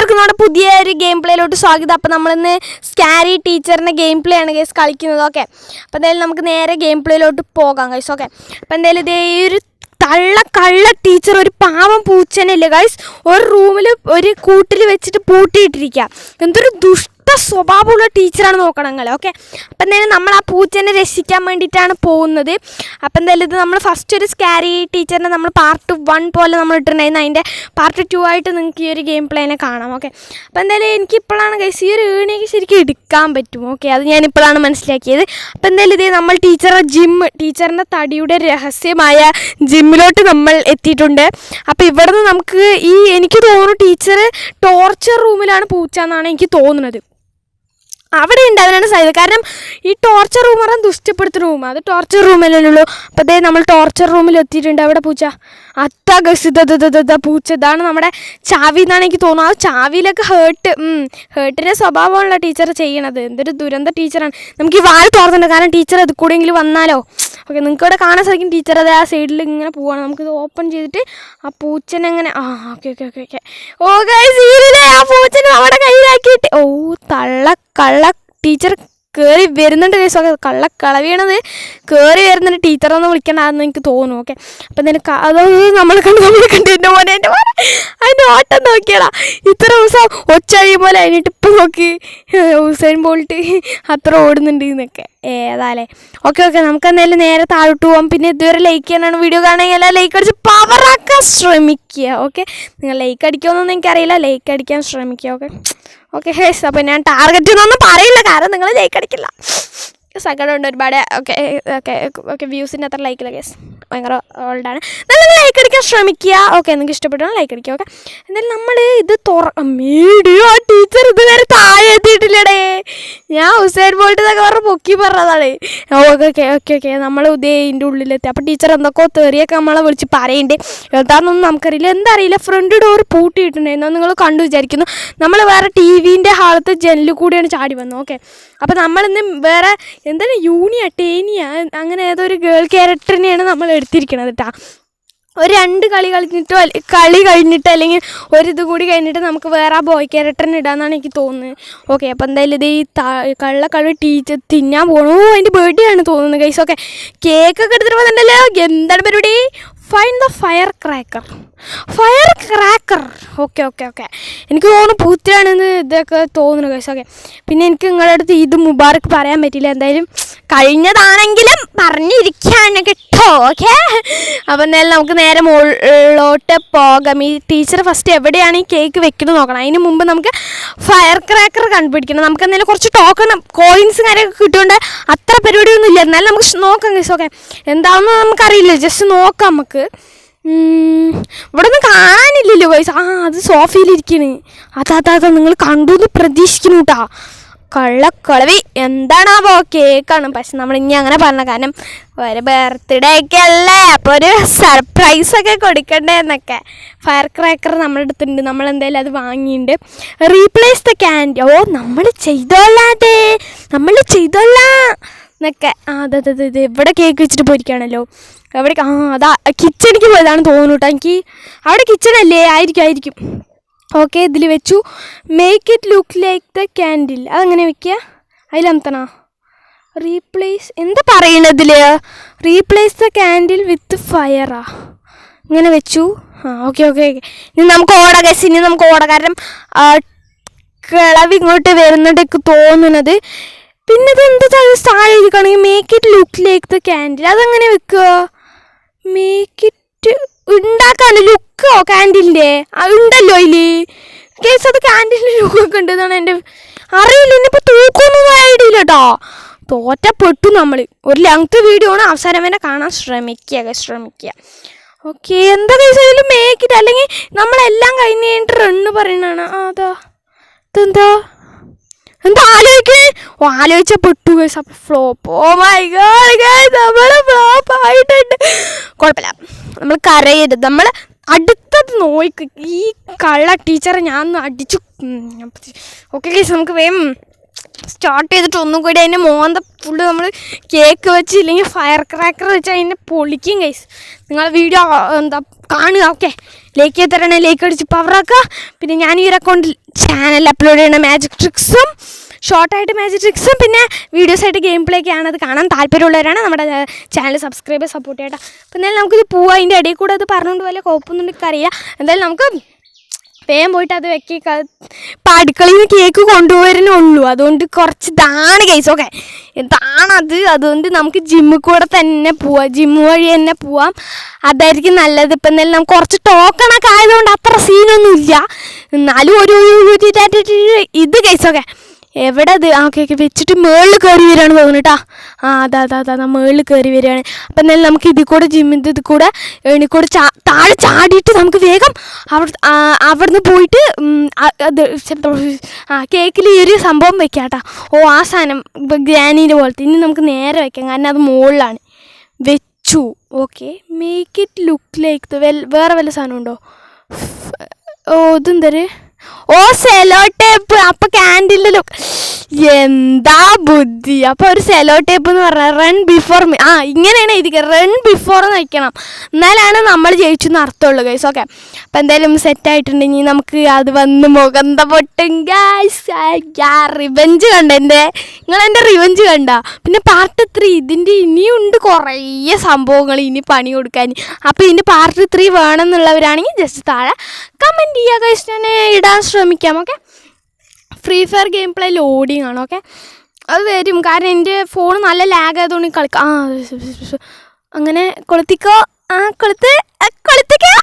എല്ലാവർക്കും നമ്മുടെ പുതിയൊരു ഗെയിം പ്ലേയിലോട്ട് സ്വാഗതം. അപ്പോൾ നമ്മളിന്ന് സ്കാരി ടീച്ചറിൻ്റെ ഗെയിം പ്ലേ ആണ് ഗൈസ് കളിക്കുന്നത്. ഓക്കെ, അപ്പോൾ എന്തായാലും നമുക്ക് നേരെ ഗെയിം പ്ലേയിലോട്ട് പോകാം ഗൈസ്. ഓക്കെ, അപ്പോൾ എന്തായാലും ഇതേ ഒരു കള്ള ടീച്ചർ ഒരു പാവം പൂച്ചനില്ല ഗൈസ്, ഒരു റൂമിൽ ഒരു കൂട്ടിൽ വെച്ചിട്ട് പൂട്ടിയിട്ടിരിക്കുക. എന്തൊരു സ്വഭാവമുള്ള ടീച്ചറാണ് നോക്കണം നിങ്ങൾ. ഓക്കെ, അപ്പം എന്തായാലും നമ്മൾ ആ പൂച്ചനെ രക്ഷിക്കാൻ വേണ്ടിയിട്ടാണ് പോകുന്നത്. അപ്പം എന്തായാലും ഇത് നമ്മൾ ഫസ്റ്റ് ഒരു സ്കാരി ടീച്ചറിനെ നമ്മൾ പാർട്ട് 1 പോലെ നമ്മൾ ഇട്ടിട്ടുണ്ടായിരുന്നു. അതിൻ്റെ പാർട്ട് 2 ആയിട്ട് നിങ്ങൾക്ക് ഈ ഒരു ഗെയിം പ്ലേനെ കാണാം. ഓക്കെ, അപ്പോൾ എന്തായാലും എനിക്കിപ്പോഴാണ് ഗൈസ് ഈ ഒരു ഏണിയൊക്കെ ശരിക്കും എടുക്കാൻ പറ്റും. ഓക്കെ, അത് ഞാനിപ്പോഴാണ് മനസ്സിലാക്കിയത്. അപ്പോൾ എന്തായാലും ഇതേ നമ്മൾ ടീച്ചറിൻ്റെ തടിയുടെ രഹസ്യമായ ജിമ്മിലോട്ട് നമ്മൾ എത്തിയിട്ടുണ്ട്. അപ്പോൾ ഇവിടെ നിന്ന് നമുക്ക് എനിക്ക് തോന്നുന്നു ടീച്ചർ ടോർച്ചർ റൂമിലാണ് പൂച്ച എന്നാണ് എനിക്ക് തോന്നുന്നത്. അവിടെ ഉണ്ട്, അതിനാണ് സാധ്യത. കാരണം ഈ ടോർച്ചർ റൂം പറഞ്ഞാൽ ദുഷ്ടപ്പെടുത്തുന്ന റൂം, അത് ടോർച്ചർ റൂമിലല്ലോ. അപ്പോൾ അതേ നമ്മൾ ടോർച്ചർ റൂമിൽ എത്തിയിട്ടുണ്ട്. അവിടെ പൂച്ച പൂച്ച ഇതാണ് നമ്മുടെ ചാവി എന്നാണ് എനിക്ക് തോന്നുന്നത്. ആ ചാവിയിലൊക്കെ ഹേർട്ടിൻ്റെ സ്വഭാവമാണല്ലോ ടീച്ചർ ചെയ്യണത്. എന്തൊരു ദുരന്ത ടീച്ചറാണ്. നമുക്ക് ഈ വാൽ തുറന്നുണ്ട്, കാരണം ടീച്ചർ അത് കൂടെയെങ്കിലും വന്നാലോ. ഓക്കെ, നിങ്ങൾക്ക് ഇവിടെ കാണാൻ സാധിക്കും ടീച്ചർ അത് ആ സൈഡിൽ ഇങ്ങനെ പോവാണ്. നമുക്കിത് ഓപ്പൺ ചെയ്തിട്ട് ആ പൂച്ചനെ അങ്ങനെ ഓക്കെ ഓ ഗൈസ്, ആ പൂച്ചനെ നമ്മുടെ കയ്യിലാക്കിയിട്ട് കള്ള ടീച്ചർ കയറി വരുന്നുണ്ട് ഗൈസ്. ഓക്കെ, കളവിയണത് കയറി വരുന്നുണ്ട്. ടീച്ചറൊന്നും വിളിക്കണ്ടെന്ന് എനിക്ക് തോന്നുന്നു. ഓക്കെ, അപ്പം നിനക്ക് അതൊന്നും നമ്മൾ കണ്ട് എൻ്റെ മോനെ അതിൻ്റെ ഓട്ടം നോക്കിയടാ. ഇത്ര ദിവസം ഒച്ചഴിയും പോലെ അതിനിട്ട് ഇപ്പം നോക്കി ഹുസൈൻ ബോൾട്ട് അത്ര ഓടുന്നുണ്ട് എന്നൊക്കെ. ഏതാല്ലേ. ഓക്കെ, നമുക്ക് എന്തായാലും നേരെ താഴോട്ട് പോകാം. പിന്നെ ഇതുവരെ ലൈക്ക് ചെയ്യാനാണ് വീഡിയോ കാണുകയെങ്കിൽ എല്ലാം ലൈക്ക് അടിച്ച് പവറാക്കാൻ ശ്രമിക്കുക. ഓക്കെ, നിങ്ങൾ ലൈക്ക് അടിക്കുമെന്നൊന്നും എനിക്കറിയില്ല, ലൈക്ക് അടിക്കാൻ ശ്രമിക്കുക. ഓക്കെ ഹേസ്, അപ്പോൾ ഞാൻ ടാർഗറ്റ് എന്നൊന്നും പറയില്ല, കാരണം നിങ്ങൾ ലൈക്ക് അടിക്കില്ല. സങ്കടമുണ്ട് ഒരുപാട്. ഓക്കെ വ്യൂസിൻ്റെ അത്ര ലൈക്കില്ല കേസ്, ഭയങ്കര ഓൾഡാണ്. നിങ്ങൾ ലൈക്ക് അടിക്കാൻ ശ്രമിക്കുക. ഓക്കെ, നിങ്ങൾക്ക് ഇഷ്ടപ്പെട്ടാൽ ലൈക്ക് അടിക്കുക. ഓക്കെ, എന്തായാലും നമ്മൾ ഇത് ആ ടീച്ചർ ഇതുവരെ താഴെ എത്തിയിട്ടില്ലടേ. ഞാൻ ഹുസൈൻ ബോൾട്ട് എന്നൊക്കെ പറഞ്ഞ് പൊക്കി പറഞ്ഞതാണ്. ഓക്കെ നമ്മൾ ഇതിൻ്റെ ഉള്ളിലെത്തി. അപ്പോൾ ടീച്ചർ എന്തൊക്കെയോ തെറിയൊക്കെ നമ്മളെ വിളിച്ച് പറയുന്നുണ്ട്. എന്താണെന്നൊന്നും നമുക്കറിയില്ല. എന്താ അറിയില്ല, ഫ്രണ്ട് ഡോർ പൂട്ടിയിട്ടുണ്ടായിരുന്നു, നിങ്ങൾ കണ്ടു വിചാരിക്കുന്നു. നമ്മൾ വേറെ ടിവിൻ്റെ ഹാളത്ത് ജനലിൽ കൂടിയാണ് ചാടി വന്നത്. ഓക്കെ, അപ്പോൾ നമ്മളിന്ന് വേറെ എന്താണ് ടേനിയ അങ്ങനെ ഏതൊരു ഗേൾ ക്യാരക്ടറിനെയാണ് നമ്മൾ എടുത്തിരിക്കണത് കേട്ടോ. ഒരു 2 കളി കഴിഞ്ഞിട്ട് അല്ലെങ്കിൽ ഒരിത് കൂടി കഴിഞ്ഞിട്ട് നമുക്ക് വേറെ ആ ബോയ് ക്യാരക്ടറിന് ഇടാമെന്നാണ് എനിക്ക് തോന്നുന്നത്. ഓക്കെ, അപ്പോൾ എന്തായാലും ഇത് ഈ കള്ളക്കളി ടീച്ചർ തിന്നാൻ പോകണു. അതിൻ്റെ ബർത്ത്ഡേ ആണ് തോന്നുന്നത് ഗൈസ്. ഓക്കെ, കേക്കൊക്കെ എടുത്തിട്ട് വന്നിട്ടുണ്ടല്ലോ. എന്താണ് പരിപാടി? Find the fire cracker. Okay എനിക്ക് തോന്നുന്നു പൂച്ചയാണെന്ന് ഇതൊക്കെ തോന്നുന്നു ഗൈസ്. ഓക്കെ, പിന്നെ എനിക്ക് നിങ്ങളുടെ അടുത്ത് ഈദ് മുബാറക്ക് പറയാൻ പറ്റില്ല. എന്തായാലും കഴിഞ്ഞതാണെങ്കിലും പറഞ്ഞിരിക്കുകയാണ് കേട്ടോ. ഓക്കെ, അപ്പോൾ എന്തായാലും നമുക്ക് നേരെ മുകളിലോട്ട് പോകാം. ഈ ടീച്ചർ ഫസ്റ്റ് എവിടെയാണ് ഈ കേക്ക് വെക്കുന്നത് നോക്കണം. അതിന് മുമ്പ് നമുക്ക് ഫയർ ക്രാക്കർ കണ്ടുപിടിക്കണം. നമുക്ക് എന്തായാലും കുറച്ച് ടോക്കൺ കോയിൻസ് കാര്യമൊക്കെ കിട്ടുകൊണ്ട് അത്ര പരിപാടിയൊന്നും ഇല്ല. എന്നാലും നമുക്ക് നോക്കാം ഗൈസ്. ഓക്കെ, എന്താണെന്ന് നമുക്കറിയില്ല, ജസ്റ്റ് നോക്കാം. നമുക്ക് ഇവിടെ ഒന്നും കാണാനില്ലല്ലോ ഗൈസ്. അത് സോഫയിലിരിക്കണ്. അതാ നിങ്ങൾ കണ്ടു എന്ന് പ്രതീക്ഷിക്കുന്നു കേട്ടോ. കള്ളക്കളവി എന്താണാവോ? കേക്കാണ്. പക്ഷെ നമ്മൾ ഇനി അങ്ങനെ പറഞ്ഞ, കാരണം ഒരു ബർത്ത്ഡേ ഒക്കെ അല്ലേ, അപ്പോൾ ഒരു സർപ്രൈസൊക്കെ കൊടുക്കണ്ടേ എന്നൊക്കെ. ഫയർ ക്രാക്കർ നമ്മുടെ അടുത്തുണ്ട്, നമ്മളെന്തായാലും അത് വാങ്ങിയിട്ടുണ്ട്. Replace the candy. നമ്മൾ ചെയ്തോളാം എന്നൊക്കെ. അതെ ഇവിടെ കേക്ക് വെച്ചിട്ട് പോയിരിക്കുകയാണല്ലോ. എവിടെ? അതാ കിച്ചണിക്ക് പോയതാണ് തോന്നുന്നു കേട്ടോ. എനിക്ക് അവിടെ കിച്ചണല്ലേ, ആയിരിക്കും. ഓക്കെ, ഇതിൽ വെച്ചു. Make it look like the candle. അതെങ്ങനെ വെക്കുക? അതിലമത്തണോ? റീപ്ലേസ് എന്താ പറയണതിൽ? റീപ്ലേസ് ദ ക്യാൻഡിൽ വിത്ത് ഫയറാ. ഇങ്ങനെ വെച്ചു. ഓക്കെ ഇനി നമുക്ക് ഓടാം ഗൈസ്. കാരണം കിളവ് ഇങ്ങോട്ട് വരുന്നുണ്ട് എനിക്ക് തോന്നുന്നത്. പിന്നെ ഇതെന്താ താഴെ എഴുതിക്കണമെങ്കിൽ make it look like the candle. അതെങ്ങനെ വെക്കുക? മേക്ക് ഇറ്റ് ഉണ്ടാക്കാൻ ലുക്കോ ക്യാൻഡിലിൻ്റെ ഉണ്ടല്ലോ അതിൽ കേസ്. അത് ക്യാൻഡിലിൻ്റെ ലുക്കൊക്കെ ഉണ്ട് എന്നാണ് എൻ്റെ അറിയില്ല. ഇനിയിപ്പോൾ തൂക്കൊന്നും ഐഡിയില്ല കേട്ടോ. തോറ്റപ്പെട്ടു നമ്മൾ. ഒരു ലെങ്ത് വീഡിയോ ആണ്, അവസാനം വരെ കാണാൻ ശ്രമിക്കുക. ഓക്കെ, എന്താ കേസ് അതിൽ മേക്ക് ഇറ്റ്, അല്ലെങ്കിൽ നമ്മളെല്ലാം കഴിഞ്ഞിട്ട് റണ്ണ് പറയണതാണ്. എന്താ ആലോചിച്ച പെട്ടു ഗൈസ്. അപ്പോൾ ഫ്ലോപ്പ്. മൈ ഗോഡ് ഗൈസ്, നമ്മൾ ഫ്ലോപ്പ് ആയിട്ടുണ്ട്. കുഴപ്പമില്ല, നമ്മൾ കരയരുത്. നമ്മൾ അടുത്തത് നോക്ക്. ഈ കള്ള ടീച്ചറെ ഞാൻ അടിച്ചു. ഓക്കെ ഗൈസ്, നമുക്ക് വേഗം സ്റ്റാർട്ട് ചെയ്തിട്ട് ഒന്നും കൂടി അതിൻ്റെ മോന്ത ഫുള്ള് നമ്മൾ കേക്ക് വെച്ച് ഇല്ലെങ്കിൽ ഫയർ ക്രാക്കർ വെച്ച് അതിനെ പൊളിക്കും ഗൈസ്. നിങ്ങൾ വീഡിയോ എന്താ കാണുക. ഓക്കെ, ലൈക്ക് ചെയ്ത് തരണേ, ലൈക്ക് അടിച്ച് പവറാക്കുക. പിന്നെ ഞാൻ ഈ ഒരു അക്കൗണ്ടിൽ ചാനൽ അപ്ലോഡ് ചെയ്യണ മാജിക് ട്രിക്സും ഷോർട്ടായിട്ട് മാജിക് ട്രിക്സും പിന്നെ വീഡിയോസായിട്ട് ഗെയിം പ്ലേ ഒക്കെയാണ്. അത് കാണാൻ താല്പര്യമുള്ളവരാണ് നമ്മുടെ ചാനൽ സബ്സ്ക്രൈബ് സപ്പോർട്ട് ചെയ്യട്ടെ. അപ്പോൾ എന്തായാലും നമുക്കിത് പോവാം. അതിൻ്റെ ഇടയിൽ കൂടെ അത് പറഞ്ഞുകൊണ്ട് പോലെ കുഴപ്പമൊന്നും അറിയാം. എന്തായാലും നമുക്ക് വേഗം പോയിട്ട് അത് വെക്കി. ഇപ്പം അടുക്കളയിൽ നിന്ന് കേക്ക് കൊണ്ടുപോകാനുള്ളൂ, അതുകൊണ്ട് കുറച്ച് ഇതാണ് കേസ്. ഓക്കെ, എന്താണത്? അതുകൊണ്ട് നമുക്ക് ജിമ്മിൽ കൂടെ തന്നെ പോവാം, ജിമ്മ് വഴി തന്നെ പോവാം, അതായിരിക്കും നല്ലത്. ഇപ്പം എന്തായാലും നമുക്ക് കുറച്ച് ടോക്കണൊക്കെ ആയതുകൊണ്ട് അത്ര സീനൊന്നുമില്ല. എന്നാലും ഒരു ഇത് കേസ്. ഓക്കെ, എവിടെ അത്? ഓക്കെ വെച്ചിട്ട് മുകളിൽ കയറി വരികയാണ് തോന്നുന്നു കേട്ടോ. അതാ മുകളിൽ കയറി വരികയാണ്. അപ്പം എന്നാലും നമുക്ക് ഇതിൽ കൂടെ ജിമ്മിൻ്റെ ഇതിൽ കൂടെ എണിക്കൂടെ താഴെ ചാടിയിട്ട് നമുക്ക് വേഗം അവിടുന്ന് പോയിട്ട് അത് കേക്കിൽ ഈ ഒരു സംഭവം വെക്കാം കേട്ടോ. ആ സാധനം ഗ്രാനീൻ്റെ പോലത്തെ ഇനി നമുക്ക് നേരെ വെക്കാം, കാരണം അത് മുകളിലാണ്. വെച്ചു. Okay, make it look like വേറെ വല്ല സാധനം ഉണ്ടോ? ഇതെന്തര്? Cello tape. അപ്പോൾ ക്യാൻഡിലിൻ്റെ ലുക്ക്. എന്താ ബുദ്ധി! അപ്പോൾ ഒരു സെലോ ടേപ്പ് എന്ന് പറഞ്ഞാൽ റൺ ബിഫോർ മീ. ഇങ്ങനെയാണ് എഴുതിക്കുക, റൺ ബിഫോർ എന്ന് വയ്ക്കണം, എന്നാലാണ് നമ്മൾ ജയിച്ചെന്ന് അർത്ഥമുള്ളൂ ഗൈസ്. ഓക്കെ, അപ്പോൾ എന്തായാലും സെറ്റായിട്ടുണ്ടെങ്കിൽ നമുക്ക് അത് വന്ന് മുഖന്ത പൊട്ടും ഗൈസ്. റിവെഞ്ച് കണ്ട നിങ്ങളെൻ്റെ റിവെഞ്ച് കണ്ട. പിന്നെ പാർട്ട് 3 ഇതിൻ്റെ ഇനിയുണ്ട് കുറേ സംഭവങ്ങൾ ഇനി പണി കൊടുക്കാൻ. അപ്പോൾ ഇതിൻ്റെ പാർട്ട് 3 വേണമെന്നുള്ളവരാണെങ്കിൽ ജസ്റ്റ് താഴെ കമൻറ്റ് ചെയ്യുക ഗൈസ്, ഞാൻ ഇടാൻ ശ്രമിക്കാം. Okay, free fire game play loading ആണ്. ഓക്കെ, അത് വരും, കാരണം എൻ്റെ ഫോൺ നല്ല ലാഗ് ആയതുകൊണ്ട് കളിക്കാം. അങ്ങനെ കൊളുത്തിക്കോ. കൊളുത്തിക്കോ.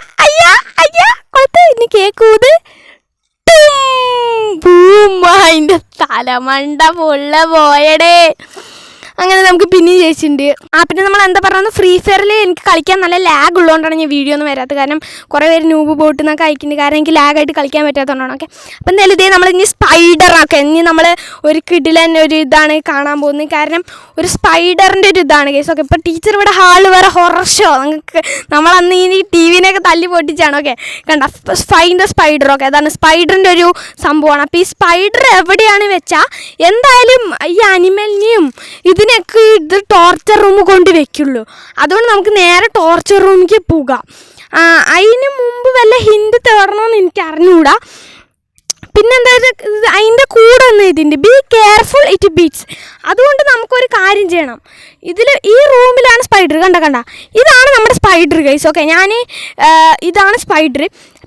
കൊളുത്ത്. ഇനി കേക്കൂത്. അതിൻ്റെ തലമണ്ട പൊള്ള പോയടേ. അങ്ങനെ നമുക്ക് പിന്നെയും ജയിച്ചിട്ടുണ്ട്. പിന്നെ നമ്മൾ എന്താ പറയുന്നത്, ഫ്രീ ഫയറിൽ എനിക്ക് കളിക്കാൻ നല്ല ലാഗ് ഉള്ളതുകൊണ്ടാണ് ഞാൻ വീഡിയോ ഒന്നും വരാത്തത്. കാരണം കുറേ പേര് നൂബ് ബോട്ട് എന്നൊക്കെ അയക്കുന്നുണ്ട്, കാരണം എനിക്ക് ലാഗായിട്ട് കളിക്കാൻ പറ്റാത്തതുകൊണ്ടാണ്. ഓക്കെ, അപ്പോൾ എന്തായാലും ഇതേ നമ്മൾ ഇനി സ്പൈഡറാക്കാം. ഇനി നമ്മൾ ഒരു കിടിലൻ ഒരു ഇതാണ് കാണാൻ പോകുന്നത്, കാരണം ഒരു സ്പൈഡറിൻ്റെ ഒരു ഇതാണ് കേസ്. ഓക്കെ, ഇപ്പോൾ ടീച്ചർ ഇവിടെ ഹാള് വേറെ ഹൊറർ ഷോ നിങ്ങൾക്ക് നമ്മളന്ന് ഈ ടിവിനെയൊക്കെ തല്ലി പൊട്ടിച്ചാണ്. ഓക്കെ, കണ്ട ഫൈൻഡ് ദ സ്പൈഡർ. ഓക്കെ, അതാണ് സ്പൈഡറിൻ്റെ ഒരു സംഭവമാണ്. അപ്പോൾ ഈ സ്പൈഡർ എവിടെയാണ് വെച്ചാൽ എന്തായാലും ഈ അനിമലിനെയും ഇതിനൊക്കെ ഇത് ടോർച്ചർ റൂം കൊണ്ട് വെക്കുള്ളൂ. അതുകൊണ്ട് നമുക്ക് നേരെ ടോർച്ചർ റൂമിലേക്ക് പോകാം. അതിന് മുമ്പ് വല്ല ഹിന്റ് തേടണമെന്ന് എനിക്ക് അറിഞ്ഞുകൂടാ. പിന്നെന്താ അതിൻ്റെ കൂടെ ഒന്ന് ഇതിൻ്റെ ബി കെയർഫുൾ ഇറ്റ് ബീറ്റ്സ്. അതുകൊണ്ട് നമുക്കൊരു കാര്യം ചെയ്യണം. ഈ റൂമിലാണ് സ്പൈഡർ. കണ്ട ഇതാണ് നമ്മുടെ സ്പൈഡർ ഗൈസ്. ഓക്കെ, ഇതാണ് സ്പൈഡർ.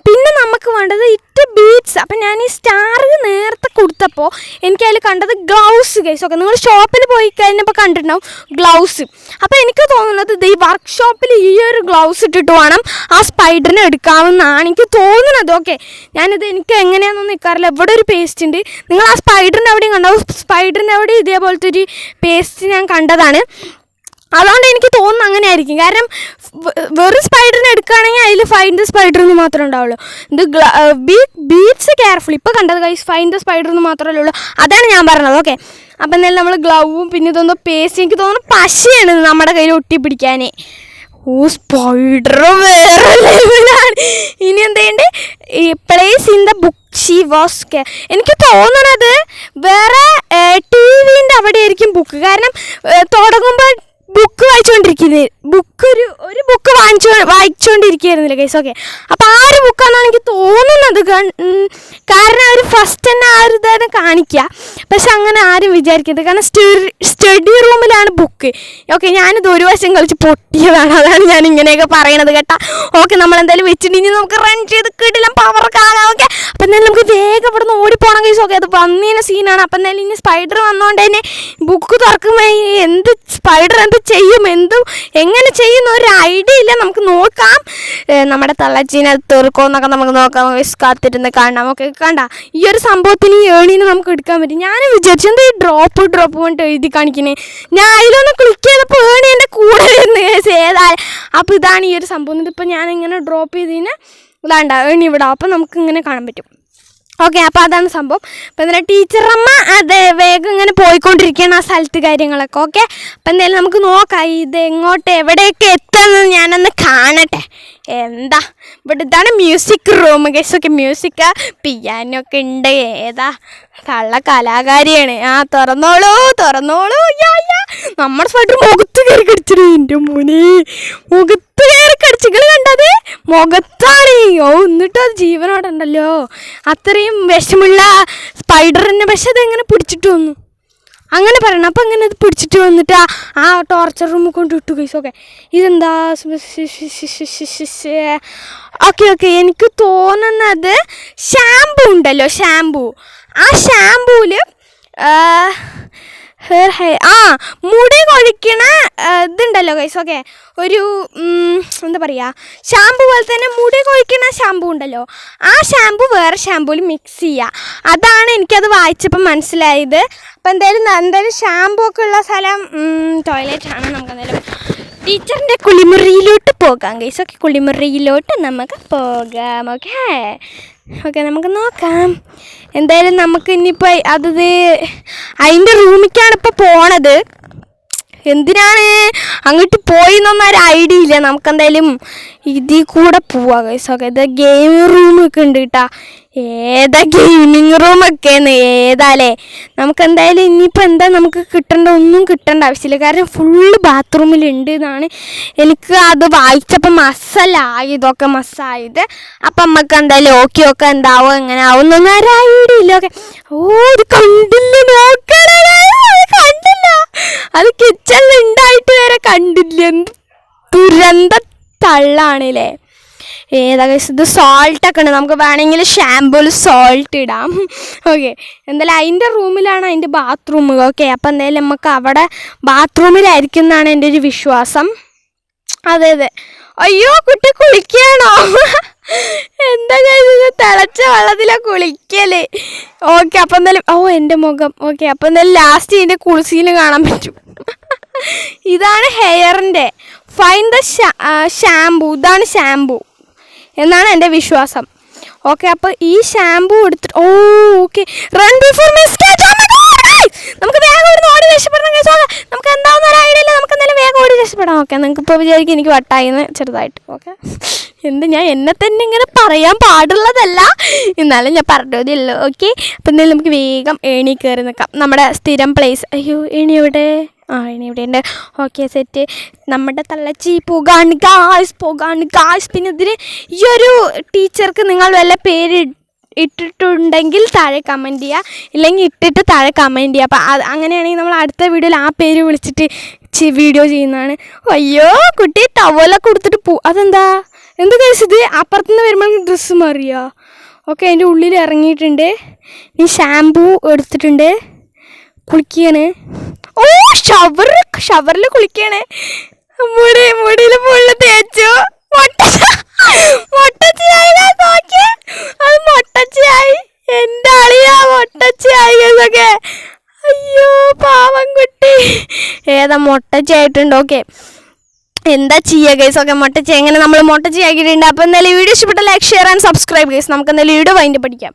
പിന്നെ നമുക്ക് വേണ്ടത് ഇറ്റ് ബീറ്റ്സ്. അപ്പം ഞാൻ ഈ സ്റ്റാർ നേരത്തെ കൊടുത്തപ്പോൾ എനിക്കതിൽ കണ്ടത് ഗ്ലൗസ് ഗൈസ്. ഓക്കെ, നിങ്ങൾ ഷോപ്പിൽ പോയി കഴിഞ്ഞപ്പോൾ കണ്ടിട്ടുണ്ടാവും ഗ്ലൗസ്. അപ്പോൾ എനിക്ക് തോന്നുന്നത് ഈ വർക്ക്ഷോപ്പിൽ ഈ ഒരു ഗ്ലൗസ് ഇട്ടിട്ട് വേണം ആ സ്പൈഡറിനെ എടുക്കാമെന്നാണ് എനിക്ക് തോന്നുന്നത്. ഓക്കെ, എനിക്ക് എങ്ങനെയാണെന്നൊന്നും നിൽക്കാറില്ല. ഇവിടെ ഒരു പേസ്റ്റ് ഉണ്ട്, നിങ്ങൾ ആ സ്പൈഡറിൻ്റെ അവിടെയും കണ്ടാവും. സ്പൈഡറിൻ്റെ അവിടെ ഇതേപോലത്തെ ഒരു പേസ്റ്റ് ഞാൻ കണ്ടതാണ്. അതുകൊണ്ട് എനിക്ക് തോന്നുന്നു അങ്ങനെ ആയിരിക്കും. കാരണം വെറും സ്പൈഡറിനെ എടുക്കുകയാണെങ്കിൽ അതിൽ ഫൈൻഡ് ദ സ്പൈഡർ എന്ന് മാത്രമേ ഉണ്ടാവുള്ളൂ. ഇത് ബീറ്റ്സ് കെയർഫുൾ. ഇപ്പോൾ കണ്ടത് ഗൈസ് ഫൈൻഡ് ദ സ്പൈഡർ എന്ന് മാത്രമല്ലേ ഉള്ളൂ. അതാണ് ഞാൻ പറഞ്ഞത്. ഓക്കെ, അപ്പോൾ എന്തായാലും നമ്മൾ ഗ്ലൗവും പിന്നെ ഇതൊന്നും പേസ്റ്റ്, എനിക്ക് തോന്നുന്നു പശയാണ് നമ്മുടെ കയ്യിൽ ഒട്ടിപ്പിടിക്കാൻ. സ്പൈഡർ വേറെ ലെവലാണ്. ഇനി എന്തുണ്ട്? Place in the book she was care. എനിക്ക് തോന്നുന്നത് വേറെ ടിവിൻ്റെ അവിടെ ആയിരിക്കും ബുക്ക്. കാരണം തുടങ്ങുമ്പോൾ ബുക്ക് വായിച്ചുകൊണ്ടിരിക്കുന്നത് ഒരു ബുക്ക് വായിച്ചുകൊണ്ടിരിക്കുകയായിരുന്നില്ല ഗൈസ്. ഓക്കെ, അപ്പോൾ ആ ഒരു ബുക്കാണെന്നാണ് എനിക്ക് തോന്നുന്നത്. കാരണം അവർ ഫസ്റ്റ് തന്നെ ആ ഒരു ഇതാണ് കാണിക്കുക. പക്ഷെ അങ്ങനെ ആരും വിചാരിക്കരുത്, കാരണം സ്റ്റഡി റൂമിലാണ് ബുക്ക്. ഓക്കെ, ഞാനിത് ഒരു വശം കളിച്ച് പൊട്ടിയതാണ്, അതാണ് ഞാൻ ഇങ്ങനെയൊക്കെ പറയണത് കേട്ടോ. ഓക്കെ, നമ്മളെന്തായാലും വെച്ചിട്ടുണ്ടെങ്കിൽ നമുക്ക് റൺ ചെയ്ത് കിട്ടില്ല പവറൊക്കെ ആകാം. ഓക്കെ, അപ്പം എന്തായാലും നമുക്ക് വേഗം ഇവിടെ നിന്ന് ഓടിപ്പോണം ഗൈസ്. ഓക്കെ, അത് വന്നതിന് സീനാണ്. അപ്പം എന്തായാലും ഇനി സ്പൈഡർ വന്നുകൊണ്ട് തന്നെ ബുക്ക് തുറക്കുമ്പോൾ സ്പൈഡർ എന്ത് ചെയ്യും, എങ്ങനെ ചെയ്യുന്ന ഒരു ഐഡിയ ഇല്ല. നമുക്ക് നോക്കാം, നമ്മുടെ തള്ളച്ചീനെ തീർക്കുമെന്നൊക്കെ നമുക്ക് നോക്കാം. കാത്തിരുന്ന് കാണാം. ഓക്കെ, കണ്ട ഈ ഒരു സംഭവത്തിന് ഈ ഏണീനെ നമുക്ക് എടുക്കാൻ പറ്റും. ഞാൻ വിചാരിച്ചു എന്താ ഈ ഡ്രോപ്പ് കൊണ്ട് എഴുതി കാണിക്കണേ. ഞാൻ അതിലൊന്ന് ക്ലിക്ക് ചെയ്തപ്പോൾ ഏണി എൻ്റെ കൂടെ വരുന്നു ഏതായാലും. അപ്പോൾ ഇതാണ് ഈ ഒരു സംഭവം. ഇതിപ്പോൾ ഞാനിങ്ങനെ ഡ്രോപ്പ് ചെയ്തതിന് ഇതാണ്ട ഏണി ഇവിടെ. അപ്പോൾ നമുക്ക് ഇങ്ങനെ കാണാൻ പറ്റും. ഓക്കെ, അപ്പോൾ അതാണ് സംഭവം. അപ്പോൾ എന്തായാലും ടീച്ചറമ്മ വേഗം ഇങ്ങനെ പോയിക്കൊണ്ടിരിക്കുകയാണ് ആ സ്ഥലത്ത് കാര്യങ്ങളൊക്കെ. ഓക്കെ, അപ്പോൾ എന്തായാലും നമുക്ക് നോക്കാം ഇത് എങ്ങോട്ട് എവിടെയൊക്കെ മൊത്തം ഞാനൊന്ന് കാണട്ടെ. എന്താ ഇവിടെ ഇതാണ് മ്യൂസിക് റൂം ഗൈസൊക്കെ. മ്യൂസിക് പിയാനോ ഒക്കെ ഉണ്ട്. ഏതാ കള്ള കലാകാരിയാണ്. തുറന്നോളൂ. നമ്മുടെ സ്വെറ്റർ മുഖത്ത് കയറി കടിച്ചിട്ട് എൻ്റെ മോനെ മുഖത്ത് കയറി കടിച്ചുകൾ കണ്ടത് മുഖത്താണ്. എന്നിട്ടും അത് ജീവനോടെ ഉണ്ടല്ലോ. അത്രയും വിഷമുള്ള സ്പൈഡറിനെ പക്ഷെ അതെങ്ങനെ പിടിച്ചിട്ട് വന്നു അങ്ങനെ പറയണം. അപ്പം അങ്ങനെ അത് പിടിച്ചിട്ട് വന്നിട്ട് ആ ടോർച്ചർ റൂമിൽ കൊണ്ട് ഇട്ടു ഗൈസൊക്കെ. ഇതെന്താ ഓക്കെ എനിക്ക് തോന്നുന്നത് ഷാമ്പൂ ഉണ്ടല്ലോ, ഷാമ്പൂ. ആ ഷാമ്പൂവിൽ മുടി കൊഴിക്കണ ഇതുണ്ടല്ലോ ഗൈസൊക്കെ. ഒരു എന്താ പറയുക, ഷാമ്പൂ പോലെ തന്നെ മുടി കൊഴിക്കണ ഷാമ്പൂ ഉണ്ടല്ലോ. ആ ഷാമ്പൂ വേറെ ഷാമ്പൂവിൽ മിക്സ് ചെയ്യുക. അതാണ് എനിക്കത് വായിച്ചപ്പോൾ മനസ്സിലായത്. അപ്പോൾ എന്തായാലും ഷാമ്പൂ ഒക്കെ ഉള്ള സ്ഥലം ടോയ്ലറ്റാണ്. നമുക്ക് എന്തായാലും ടീച്ചറിൻ്റെ കുളിമുറിയിലോട്ട് പോകാം ഗൈസൊക്കെ. കുളിമുറിയിലോട്ട് നമുക്ക് പോകാം. ഓക്കെ നമുക്ക് നോക്കാം. എന്തായാലും നമുക്ക് ഇനിയിപ്പോൾ അതിൻ്റെ റൂമിലേക്കാണ് ഇപ്പോൾ പോണത്. എന്തിനാണ് അങ്ങോട്ട് പോയി എന്നൊന്നും ഒരു ഐഡിയ ഇല്ല. നമുക്കെന്തായാലും ഇതിൽ കൂടെ പോവാം ഗൈസൊക്കെ. ഇത് ഗെയിമിംഗ് റൂമൊക്കെ ഉണ്ട് കേട്ടോ. ഏതാ ഗെയിമിംഗ് റൂമൊക്കെയെന്ന് ഏതാല്ലേ. നമുക്കെന്തായാലും ഇനിയിപ്പോൾ എന്താ നമുക്ക് ഒന്നും കിട്ടേണ്ട ആവശ്യമില്ല. കാരണം ഫുള്ള് ബാത്റൂമിലുണ്ട് എന്നാണ് എനിക്ക് അത് വായിച്ചപ്പോൾ ഇതൊക്കെ മസ്സായത്. അപ്പം നമുക്ക് എന്തായാലും ഓക്കെ എന്താവും എങ്ങനെ ആവും എന്നൊന്നും ഒരു ഐഡിയ ഇല്ല. ഇത് കണ്ടില്ല, നോക്കണേ കണ്ടില്ല. അത് കിച്ചണിൽ ഉണ്ടായിട്ട് വരെ കണ്ടില്ല. എന്ത് ദുരന്ത തള്ളാണല്ലേ. ഇത് സോൾട്ടൊക്കെ ഉണ്ട്. നമുക്ക് വേണമെങ്കിൽ ഷാമ്പൂവിൽ സോൾട്ട് ഇടാം. ഓക്കെ എന്തായാലും അതിൻ്റെ റൂമിലാണ് അതിൻ്റെ ബാത്റൂം. ഓക്കെ അപ്പം എന്തായാലും നമുക്ക് അവിടെ ബാത്റൂമിലായിരിക്കും എന്നാണ് എൻ്റെ ഒരു വിശ്വാസം. അതെ അയ്യോ കുട്ടി കുളിക്കണോ? എന്താ തിളച്ച വെള്ളത്തിലാണ് കുളിക്കല്. ഓക്കെ അപ്പം എന്തായാലും എൻ്റെ മുഖം. ഓക്കെ അപ്പം എന്തായാലും ലാസ്റ്റ് ഇതിൻ്റെ കുളിസീന് കാണാൻ പറ്റും. ഇതാണ് ഹെയറിൻ്റെ ഫൈൻ ദ ഷാമ്പൂ. ഇതാണ് ഷാമ്പൂ എന്നാണ് എൻ്റെ വിശ്വാസം. ഓക്കെ അപ്പോൾ ഈ ഷാമ്പൂ എടുത്തിട്ട് ഓക്കെ റൺ ബിഫോർ മിസ്റ്റേക്ക്. നമുക്ക് വേഗം ഓടി രക്ഷപ്പെടണം. നമുക്ക് എന്താണെന്ന് ഒരു ഐഡിയ ഇല്ല. നമുക്ക് എന്തായാലും വേഗം ഓടി രക്ഷപ്പെടാം. ഓക്കെ നിങ്ങൾക്ക് ഇപ്പോൾ വിചാരിക്കും എനിക്ക് വട്ടായിന്ന് ചെറുതായിട്ട്. ഓക്കെ ഞാൻ എന്നെ തന്നെ ഇങ്ങനെ പറയാൻ പാടുള്ളതല്ല, എന്നാലും ഞാൻ പറഞ്ഞതല്ലോ. ഓക്കെ അപ്പം എന്തായാലും നമുക്ക് വേഗം ഏണി കയറി നിൽക്കാം. നമ്മുടെ സ്ഥിരം പ്ലേസ്. അയ്യോ ഏണി എവിടെ? ഇനി ഇവിടെ ഉണ്ട്. Okay set. നമ്മുടെ തള്ളച്ചി പോകാണ് ഗായ്സ്. പിന്നെ ഇതിന് ഈ ഒരു ടീച്ചർക്ക് നിങ്ങൾ വല്ല പേര് ഇട്ടിട്ടുണ്ടെങ്കിൽ താഴെ കമൻറ്റ് ചെയ്യുക, ഇല്ലെങ്കിൽ ഇട്ടിട്ട് താഴെ കമൻറ്റ് ചെയ്യുക. അപ്പോൾ അങ്ങനെയാണെങ്കിൽ നമ്മൾ അടുത്ത വീഡിയോയിൽ ആ പേര് വിളിച്ചിട്ട് വീഡിയോ ചെയ്യുന്നതാണ്. അയ്യോ കുട്ടി ടവലൊക്കെ കൊടുത്തിട്ട് അതെന്താ എന്ത് കഴിച്ചത്? അപ്പുറത്തുനിന്ന് വരുമ്പോൾ ഡ്രസ്സ് മാറിയോ? ഓക്കെ അതിൻ്റെ ഉള്ളിൽ ഇറങ്ങിയിട്ടുണ്ട്. ഈ ഷാമ്പൂ എടുത്തിട്ടുണ്ട്. കുളിക്കുകയാണ്. ഷവറിൽ കുളിക്കുകയാണ്. മുടിയിൽ ഫുള്ള് തേച്ചു. മൊട്ടച്ചിയായി നോക്കിയ അത് മൊട്ടച്ചിയായി. എൻ്റെ അളിയാ മൊട്ടച്ചിയായി ഒക്കെ. അയ്യോ പാവം കുട്ടി ഏതാ മൊട്ടച്ചിയായിട്ടുണ്ട്. ഓക്കെ എന്താ ചെയ്യുക ഗൈസ്. ഓക്കെ മൊട്ടച്ചി എങ്ങനെ നമ്മൾ മൊട്ടച്ചി ആക്കിയിട്ടുണ്ട്. അപ്പോൾ എന്തായാലും വീഡിയോ ഇഷ്ടപ്പെട്ട like share and subscribe guys. നമുക്ക് എന്തായാലും വീഡിയോ വൈൻഡപ്പ് പഠിക്കാം.